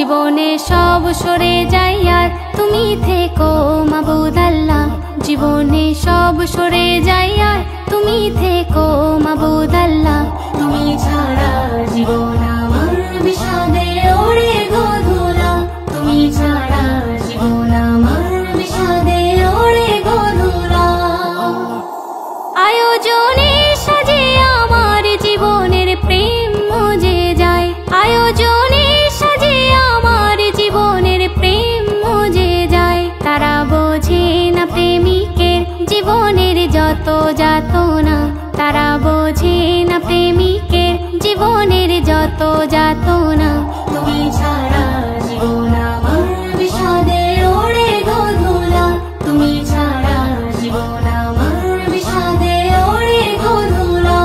জীবনে সব সরে যায় আর তুমি থেকো মাবুদ আল্লাহ। জীবনে সব সরে যায় আর তুমি থেকো মাবুদ আল্লাহ। তুমি ছাড়া জীবন আমার বিষাদে ওরে গো ধুলা। তুমি ছাড়া জীবন আমার বিষাদে ওরে গো ধুলা। আয়োজনে সাজে আমার জীবনের প্রেম মজে যায়। আয়োজনে সাজে আমার জীবনের প্রেম মজে যায়। তারা বোঝে না প্রেমিকের জীবনের যত যাতনা। তারা বোঝে না প্রেমিকের জীবনের যত যাতনা। তুমি ছাড়া জীবন আমার বিষাদে ওরে গো ধুলা। তুমি ছাড়া জীবন আমার বিষাদে ওরে গো ধুলা।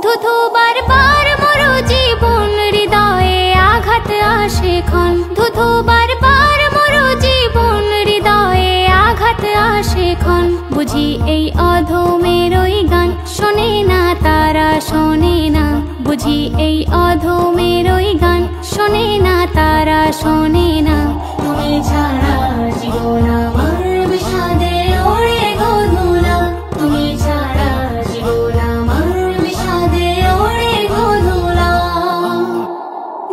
ধুধু বারবার মরো জীবন হৃদয়ে আঘাত আসে ক্ষণ। ধুধু বারবার মরো জীবন হৃদয়ে আঘাত আসে ক্ষণ। বুঝি এই অধমের ওই গান শোনে না তারা শোনে না। বুঝি এই অধমের ওই গান শোনে না তারা শোনে না। তুমি ছাড়া জীবন আমার বিষাদে ওরে গো ধুলা। তুমি ছাড়া জীবন আমার বিষাদে ওরে গো ধুলা।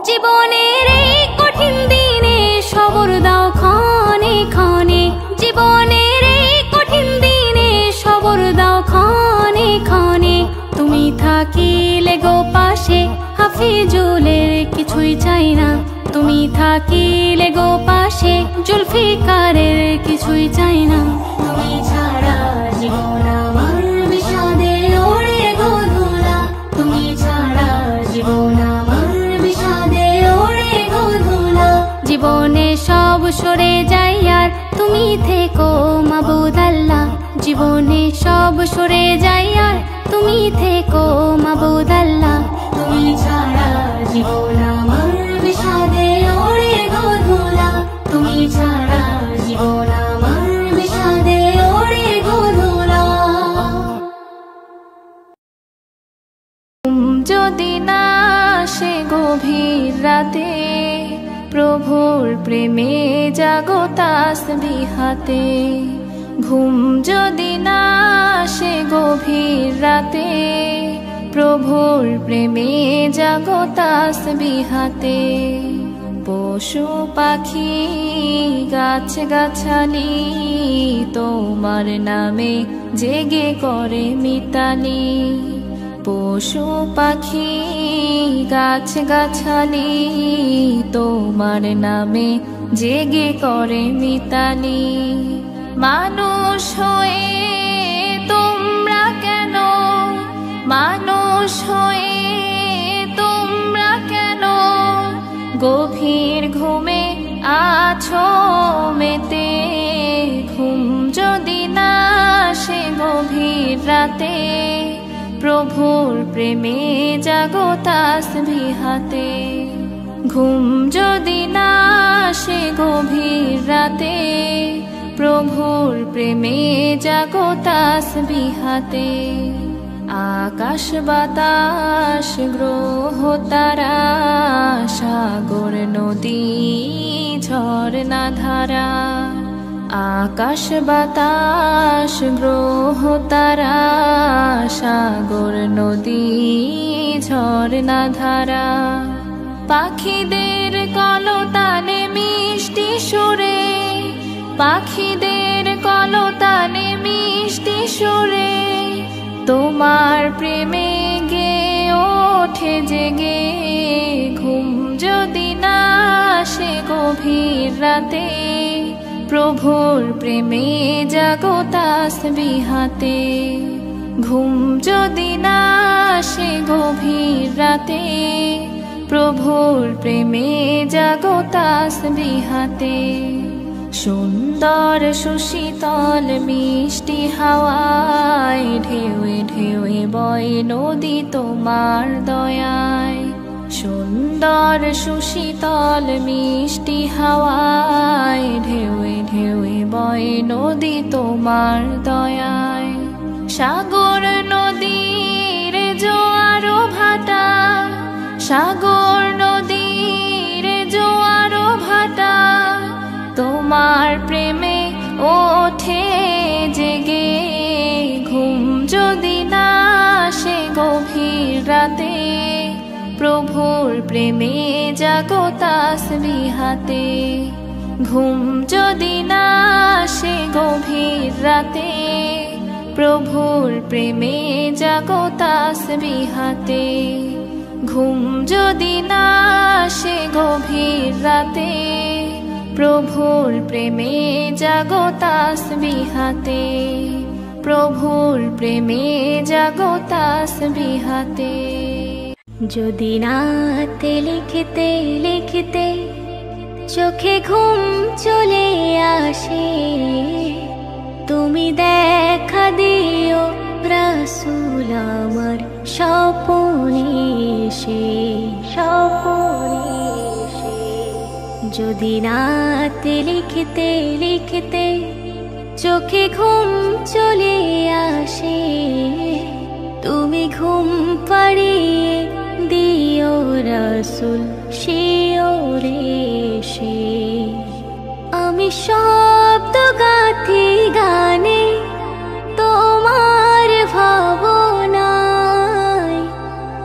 জীবনের এই কঠিন দিনে সবর দাও ক্ষণে ক্ষণে। জীবনের এই কঠিন দিনে সবর দাও ক্ষণে ক্ষণে। তুমি থাকিলে গো পাশে হাফিজুলের কিছুই চাই না। তুমি থাকিলে গো পাশে জুলফিকারের কিছুই চাই না। তুমি ছাড়া জীবন আমার বিষাদে ওরে গো ধুলা। তুমি ছাড়া জীবন আমার বিষাদে ওরে গো ধুলা। জীবনে সব সরে যায় আর তুমি থেকো মাবুদ আল্লাহ। জীবনে সব সরে যায় আর তুমি থেকো মাবুদ আল্লাহ। তুমি ছাড়া জীবন আমার বিষাদে ওরে গো ধুলা। তুমি ছাড়া জীবন আমার বিষাদে ওরে গো ধুলা। যদি না আসে গভীর রাতে প্রভুর প্রেমে জাগো তাসবিহাতে। ঘুম যদি না আসে গভীর রাতে প্রভুর প্রেমে জাগো তাসবিহাতে। পশু পাখি গাছ গাছালি তোমার নামে জেগে করে মিতালি। পশু পাখি গাছ গাছালি তোমার নামে জেগে করে মিতালি। মানুষ হয়ে তোমরা কেন, মানুষ হয়ে তোমরা কেন গভীর ঘুমে আছো মেতে। ঘুম যদি না আসে গভীর রাতে প্রভুর প্রেমে জাগো তাসবিহাতে। ঘুম যদি না আসে গভীর রাতে প্রভুর প্রেমে জাগো তাসবিহাতে। আকাশ বাতাস গ্রহ তারা সাগর নদী ঝরনা ধারা। আকাশ বাতাস গ্রহ তারা সাগর নদী ঝরনা ধারা। পাখিদের কলতানে মিষ্টি সুরে, পাখিদের কলতানে মিষ্টি সুরে তোমার প্রেমে গে ওঠে জেগে। ঘুম যদি না আসে গভীর রাতে প্রভুর প্রেমে জাগো তাসবিহাতে। ঘুম যদি না আসে গভীর রাতে প্রভুর প্রেমে জাগো তাসবিহাতে। সুন্দর সুশীতল মিষ্টি হাওয়ায় ঢেউয়ে ঢেউয়ে বয় নদী তোমার দয়ায়। সুন্দর সুশীতল মিষ্টি হাওয়ায় ঢেউয়ে ঢেউয়ে বয় নদী তোমার দয়ায়। সাগর নদীর জোয়ার ভাটা, সাগর নদীর প্রেমে জাগো তাসবিহাতে। ঘুম যদি না আসে গভীর রাতে, প্রভুর প্রেমে জাগো তাসবিহাতে। ঘুম যদি না আসে গভীর রাতে, প্রভুর প্রেমে জাগো তাসবিহাতে। প্রভুর প্রেমে জাগো তাসবিহাতে। যদি নাতে লিখতে লিখতে চোখে ঘুম চলে আসে, তুমি দেখা দিও রাসূল আমার স্বপনে এসে, স্বপনে এসে। যদি নাতে লিখতে লিখতে চোখে ঘুম চলে আসে, তুমি ঘুম পাড়িয়ে দিও রাসূল শিওরে এসে। আমি শব্দ গাথি গানে তোমার ভাবনায়,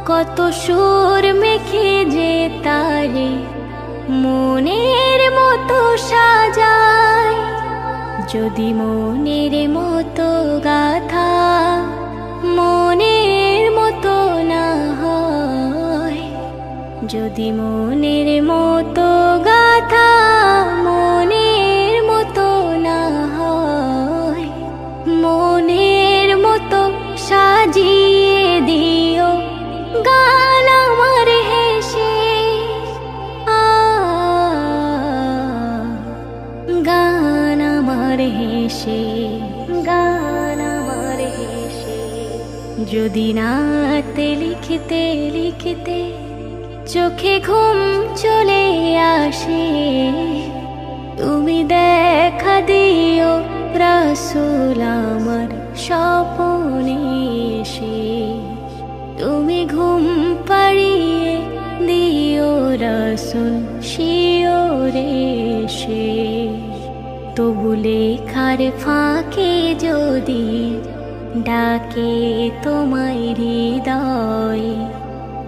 কত সুর মেখে যে তারে মনের মতো সাজায়। যদি মনের মতো গাথা মনের মতো না হয়, যদি মনের মতো গাথা মনের মতো না হয়, মনের মতো সাজিয়ে দিও গান আমার হেসে। গান আমার হেসে, গান আমার হেসে। যদি নাতে লিখতে লিখতে চোখে ঘুম চলে আসে, তুমি দেখা দিও রাসূল আমার স্বপনে এসে। তুমি ঘুম পাড়িয়ে দিও রাসূল শিওরে এসে। তবু লেখার ফাঁকে যদি ডাকে তোমায় হৃদয়,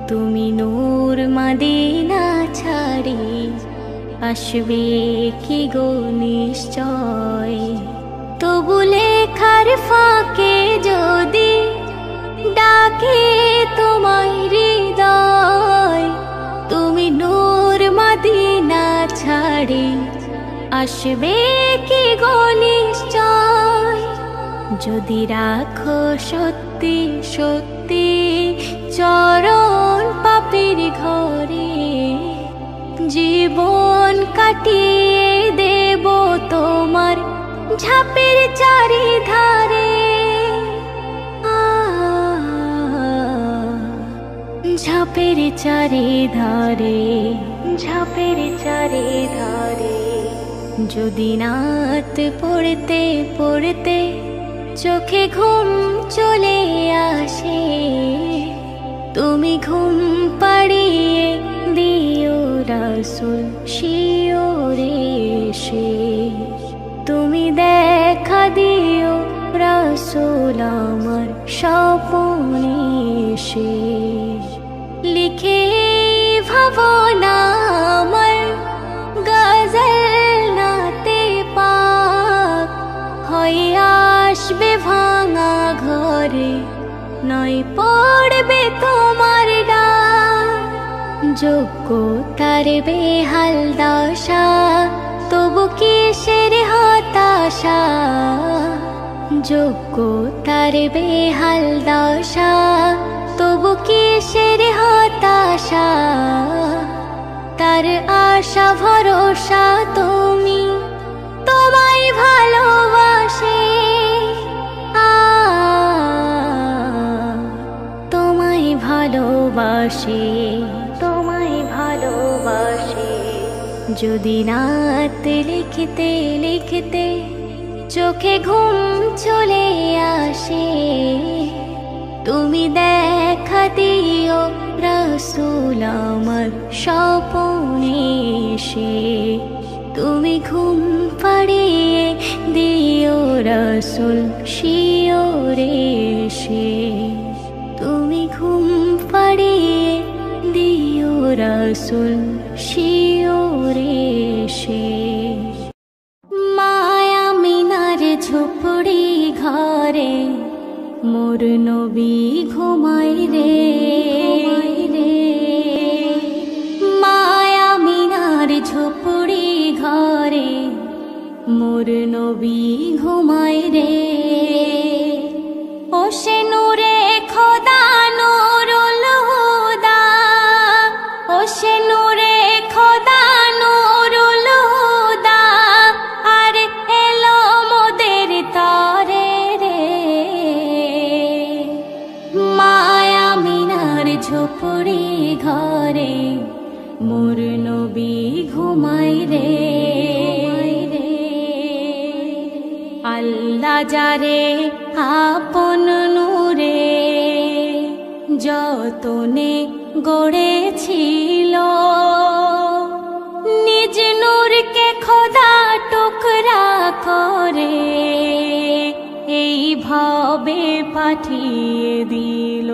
তুমি নূর মদিনা ছাড়ি আসবে কি গো নিশ্চয়। তবু লেখার ফাঁকে যদি ডাকে তোমায় হৃদয়, তুমি নূর মদিনা ছাড়ি আসবে কি গো নিশ্চয়। যদি রাখো সত্যি সত্যি চরণ পাপের ঘরে, জীবন কাটিয়ে দেব তোমার ঝাপের চারিধারে। ঝাপের চারিধারে, ঝাপের চারিধারে। যদি নাত পড়তে পড়তে চোখে ঘুম চলে আসে, তুমি ঘুম পাড়িয়ে দিও রাসূল শিওরে এসে। তুমি দেখা দিও রাসূল আমার স্বপনে এসে। লিখে ভাবনা আমার গজল নাতে পাক, হয়ে আসবে ভাঙা ঘরে, নয় পড়বে তোমার ডাক। যোগ্যতার বেহাল দশা, তবু কিসের হতাশা। যোগ্যতার বেহাল দশা, তবু কিসের হতাশা। তার আশা ভরসা তুমি, তোমায় ভালোবাসে। তোমায় ভালোবাসে, তোমায় ভালোবাসে। যদি নাতে লিখতে লিখতে চোখে ঘুম চলে আসে, তুমি দেখা দিও রাসূল আমার স্বপনে এসে। তুমি ঘুম পাড়িয়ে দিও রাসূল শিওরে এসে। তুমি ঘুম পাড়িয়ে দিও রাসূল শিওরে সে। মায়া মিনার ঝুপড়ি ঘরে মোর নবী ঘুমাই রে। মায়া মিনার ঝুপড়ি ঘরে মোর নবী ঘুমাই রে। ও সে নূরে খোদা নূরুল হুদা, ও সে নূরে খোদা নূরুল হুদা, আর এলো মোদের তরে রে। মায়া মিনার ঝুপড়ি ঘরে মোর নবী ঘুমাই রে। আল্লাহ যারে আপন নূরে যতনে গড়েছিল, নিজ নূরকে খোদা টুকরা করে এই ভাবে পাঠিয়ে দিল।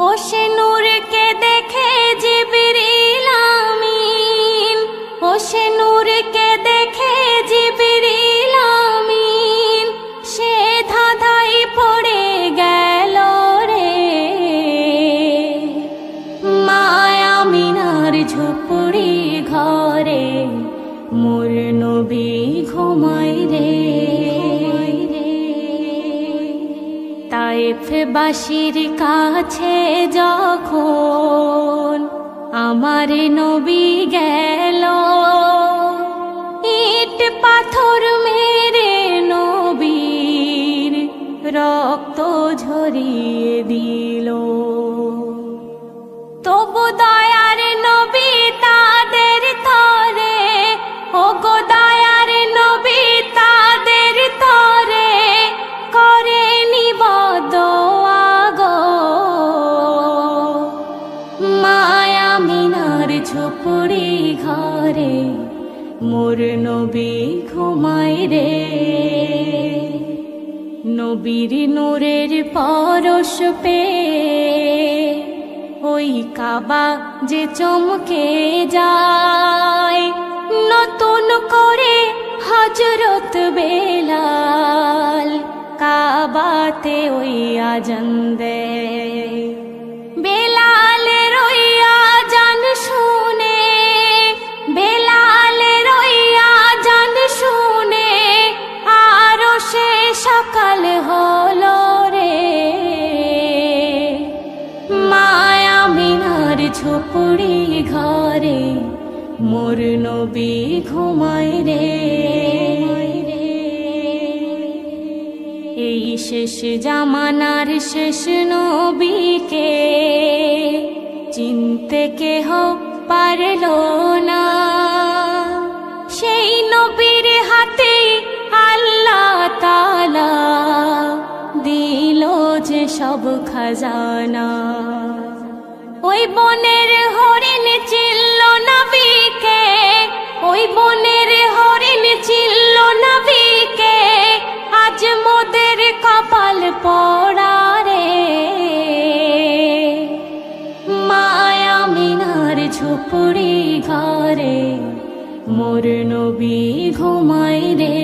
ও সে নূরকে দেখে জিবরিল আমিন, ও সে নূরকে দেখে জিবরিল আমিন, সে ধাঁধাই পড়ে গেল রে। মায়া মিনার ঝুপড়ি ঘরে মোর নবী ঘুমাই রে। তায়েফ বাসীর কাছে যখন আমার নবী গেল, ইট পাথর মেরে নবীর রক্ত ঝরিয়ে দিল। তবু দয়ার নবী তাদের তরে, ও গো দয়ার নবী তাদের তরে করে নিবদোয়া গো। মায়া মিনার ঝুপড়ি ঘরে মোর নবী ঘুমাই রে। নবীর নূরের পরশ পেয়ে ওই কাবা যে চমকে যায়, নতুন করে হযরত বেলাল কাবাতে ওই আজান দেয়। বেলালের ওই আজান শুনে, বেলালের ওই আজান শুনে আরো সে সকাল হলো রে। মায়া মিনার ঝুপড়ি ঘরে মোর নবী ঘুমাই রে। এই শেষ জামানার শেষ নবীকে চিনতে কেহ পারল না। সেই নবীর হাতে আল্লাহ তাআলা দিল যে সব খাজানা। ওই বনের হরিণ চিনল নবীকে, ওই বনের হরিণ চিনল নবীকে, আজ মোদের কপাল পোড়া রে। মায়া মিনার ঝুপড়ি ঘরে মোর নবী ঘুমাই রে।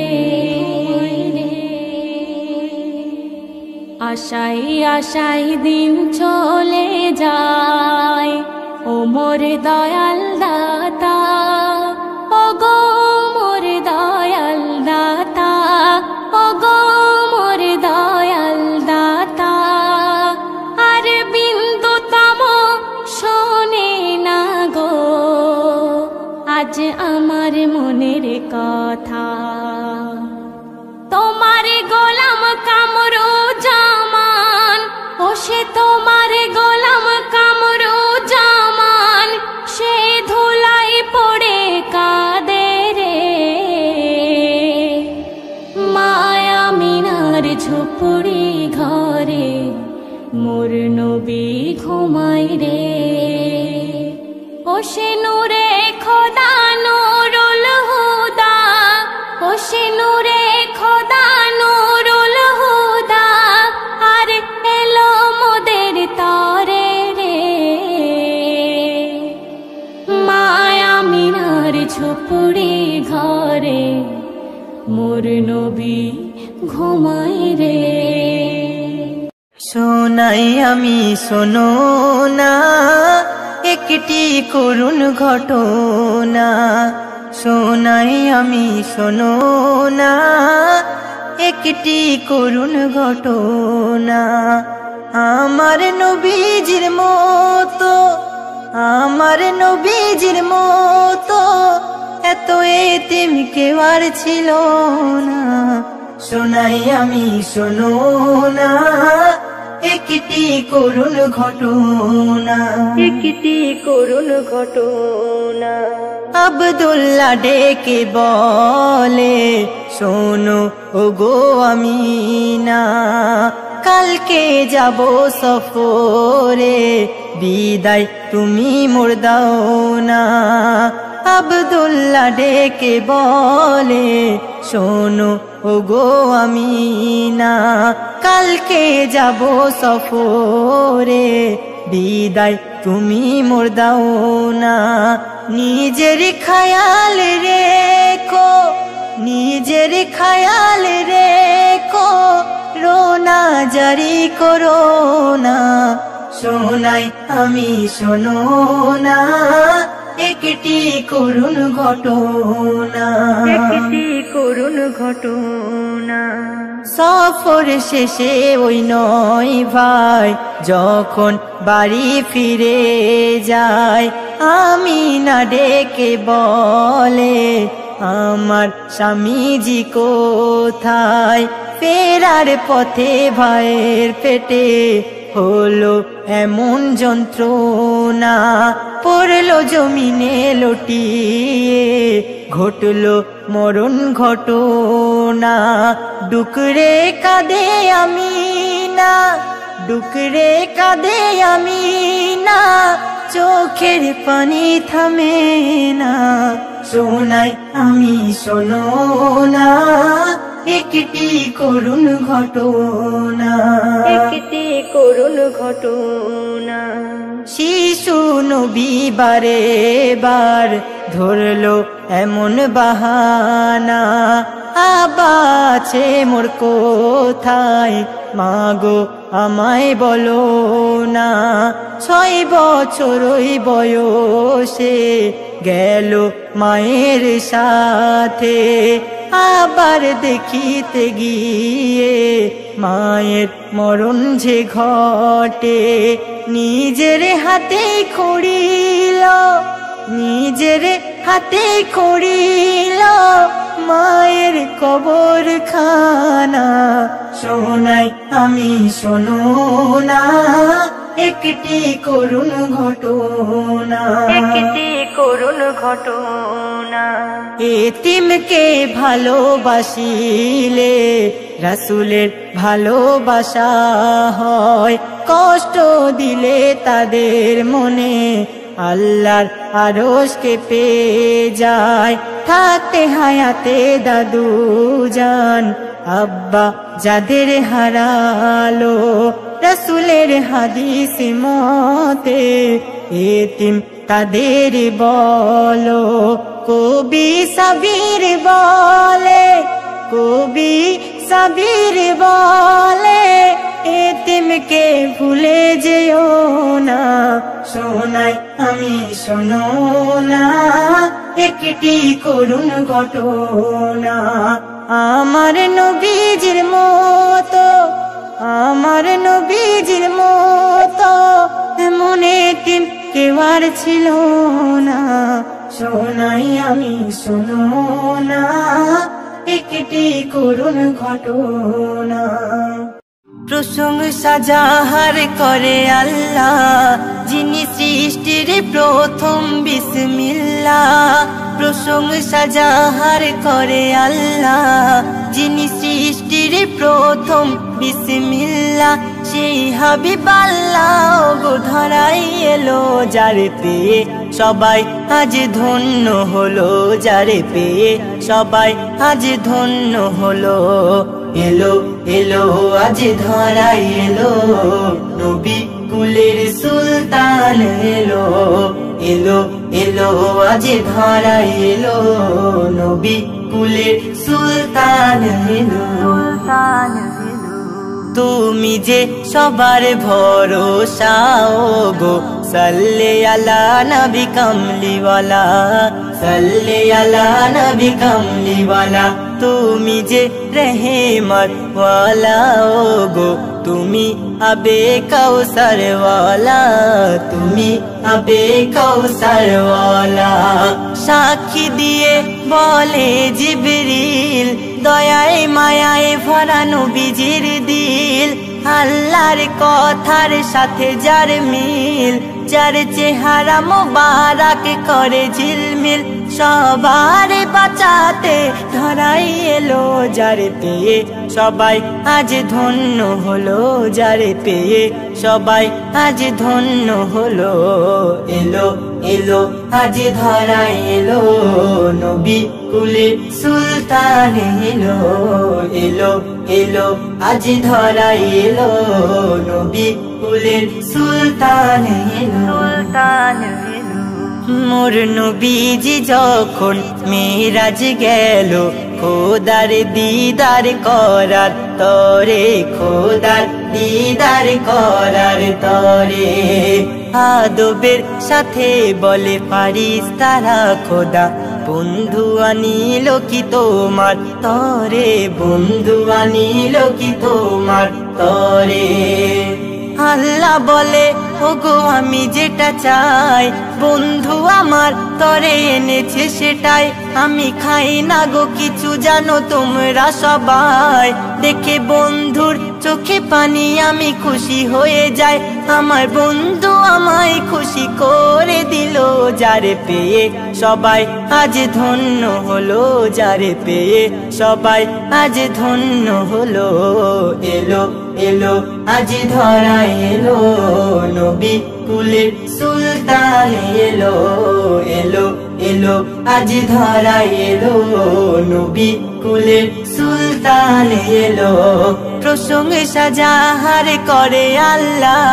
আশাই আশাই দিন চলে যায়, ও মোর দয়াল দাতা, ও গো মোর দয়াল দাতা, ও গো মোর দয়াল দাতা। আর বিন্দু তম শোনে না গো আজ আমার মনের কথা। তোমার গোলাম কামরু জামান, ও সে তোমার গোলাম কামরু জামান, সে ধুলাই পড়ে কাঁদে রে। মায়া মিনার ঝুপড়ি ঘরে মোর নবী ঘুমাই রে। ও সে নূরে খোদা নূরুল হুদা, ও সে নূরে খোদা নূরুল হুদা, আর এলো মোদের তরে রে। ঝুপড়ি ঘরে মোর নবী ঘুমায় রে। শোনাই আমি শোনো না একটি করুণ ঘটনা, শোনাই আমি শোনো না একটি করুণ ঘটনা। আমার নবীজির মতো, আমার নবীজির মতো এত এতিম কেউ আর ছিল না। শোনাই আমি শোনো না একটি করুণ ঘটনা, একটি করুণ ঘটনা। আব্দুল্লাহ ডেকে বলে শোনো ওগো আমিনা, কালকে যাব সফরে বিদায় তুমি মোর দাও না। আব্দুল্লাহ ডেকে বলে শোনো ওগো আমিনা, কালকে যাব সফরে বিদায় তুমি মোর দাও না। নিজের খেয়াল রেখো, নিজের খেয়াল রেখো, রোনা জারি করো না। শোনাই আমি শোনো না একটি করুণ ঘটনা, একটি করুণ ঘটনা। সফর শেষে ওই নয় ভাই যখন বাড়ি ফিরে যায়, আমিনা ডেকে বলে আমার স্বামীজি কোথায়। ফেরার পথে ভাইয়ের পেটে হলো এমন যন্ত্রণা, পড়লো জমিনে লটিয়ে ঘটলো মরণ ঘটনা। ডুকরে কাঁদে আমিনা, ডুকরে কাঁদে আমিনা, চোখের পানি থামে না। শোনাই আমি শোনো না একটি করুণ ঘটনা, একটি করুণ ঘটনা। শিশু নবী বারে বার ধরলো এমন বাহানা, আব্বা আছে মোর কোথায় মাগো আমায় বলো না। 6 বছর ওই বয়সে গেল মায়ের সাথে, আবার দেখিতে গিয়ে মায়ের মরণ যে ঘটে। নিজের হাতে খড়িল, নিজের হাতে খড়িল মায়ের কবর খানা। শোনাই আমি শোনো না একটি করুণ ঘটনা, একটি করুণ ঘটনা। এতিমকে ভালোবাসিলে রাসূলের ভালোবাসা হয়, কষ্ট দিলে তাদের মনে আল্লাহর আরশ কেঁপে যায়। থাকতে হায়াতে দাদু জান আব্বা যাদের হারালো, রাসূলের হাদিস মতে এতিম তাদের বলো। কবি সাবির বলে, কবি সাবির বলে এতিমকে ভুলে যেও না। শোনাই আমি শোনো না একটি করুণ ঘটনা। আমার নবীজির মতো, আমার নবীজির মতো এমন এতিম কেউ আর ছিল না। শোনাই আমি শোনো না একটি করুণ ঘটনা। প্রশংসা যাহার করে আল্লাহ, যিনি সৃষ্টির প্রথম বিসমিল্লাহ। প্রশংসা যাহার করে আল্লাহ, যিনি সৃষ্টির প্রথম বিসমিল্লাহ। সেই হাবিব আল্লাহ গো ধরাই এলো, যারে পেয়ে সবাই আজ ধন্য হলো, যারে পেয়ে সবাই আজ ধন্য হলো। এলো এলো আজ ধরাই এলো, নবী কুলের সুলতান এলো। এলো এলো আজ ধরায় এলো নবী কুলের সুলতান এলো। তুমি যে সবার ভরসা গো সাল্লে আলা নবী কামলিওয়ালা, সাল্লে আলা নবী কামলিওয়ালা। তুমি যে রহমত ওয়ালা গো, তুমি আবে কাউসার ওয়ালা, তুমি আবে কাউসার ওয়ালা। সাক্ষী দিয়ে বলে জিবরিল, দয়ায় মায়ায় ভরা নবীজির দিল। আল্লাহর কথার সাথে যার মিল, যার চেহারা মোবারক করে ঝিলমিল। সবার বাঁচাতে ধরাই এলো যারে পেয়ে সবাই আজ ধন্য হলো, যারে পেয়ে সবাই আজ ধন্য হলো। এলো এলো আজ ধরাই এলো নবী কুলের সুলতান এলো, এলো এলো আজ ধরাই এলো নবী কুলের সুলতান এলো। মোর নবীজি যখন মেরাজ গেল খোদার দিদার করার তরে, খোদার দিদার করার তরে। আদবের সাথে বলে ফারিস্তারা খোদা, বন্ধু আনিল কি তোমার তরে, বন্ধু আনিল কি তোমার তরে। আল্লাহ বলে ওগো আমি যেটা চাই, বন্ধু আমার তরে এনেছে সেটাই। আমি খাই না গো কিছু জানো তোমরা সবাই, দেখে বন্ধুর চোখে পানি আমি খুশি হয়ে যাই। আমার বন্ধু আমায় খুশি করে দিল, যারে পেয়ে সবাই আজ ধন্য হলো, যারে পেয়ে সবাই আজ ধন্য হলো। এলো এলো আজ ধরায় এলো নবী কুলের সুলতান এলো, এলো এলো আজ ধরায় এলো নবী কুলের সুলতান এলো। প্রশংসা যাহার করে আল্লাহ,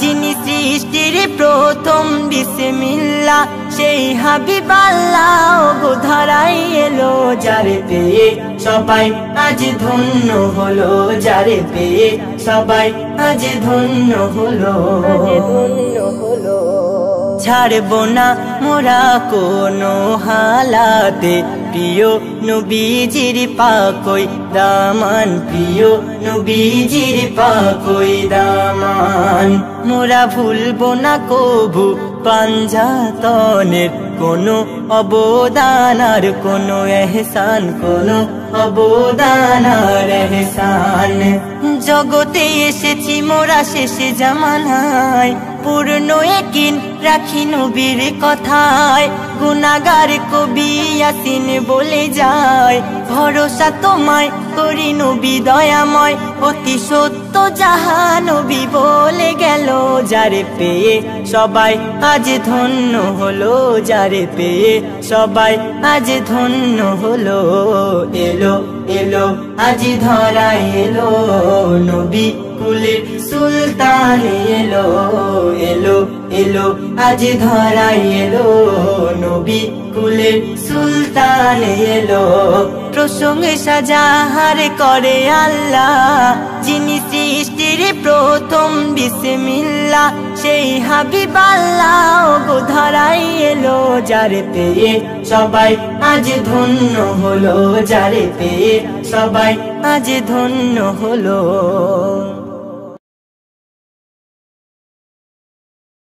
যিনি সৃষ্টির প্রথম বিসমিল্লাহ। সেই হাবিব আল্লাহ গো ধরাই এলো, যারে পেয়ে সবাই আজ ধন্য হলো, যারে পেয়ে সবাই আজ ধন্য হলো। ছাড়বো না মোরা কোনো হালাতে প্রিয় নবীজির পাকই দামান, প্রিয় নবীজির পাকই দামান। মোরা ভুলবো না কবু পাঞ্জাতনের কোনো অবদান আর কোনো এহসান, কোনো অবদান আর এহসান। জগতে এসেছি মোরা শেষে জামানায়, পূর্ণ ইয়াকিন রাখি নবীর কথায়। গুনাহগার কবি ইয়াসিন বলে যায়, ভরসা তোমায় করি নবী দয়াময়। অতি সত্য যাহা নবী বলে গেল, যারে পেয়ে সবাই আজ ধন্য হলো, যারে পেয়ে সবাই আজ ধন্য হলো। এলো এলো আজ ধরায় এলো নবী কুলের সুলতান এলো, এলো এলো আজ ধরায় এলো নবী কুলের সুলতান এলো। প্রশংসা যাহার করে আল্লাহ, যিনি সৃষ্টির প্রথম বিসমিল্লাহ। সেই হাবিব আল্লাহ গো ধরাই এলো, যারে পেয়ে সবাই আজ ধন্য হলো, যারে পেয়ে সবাই আজ ধন্য হলো।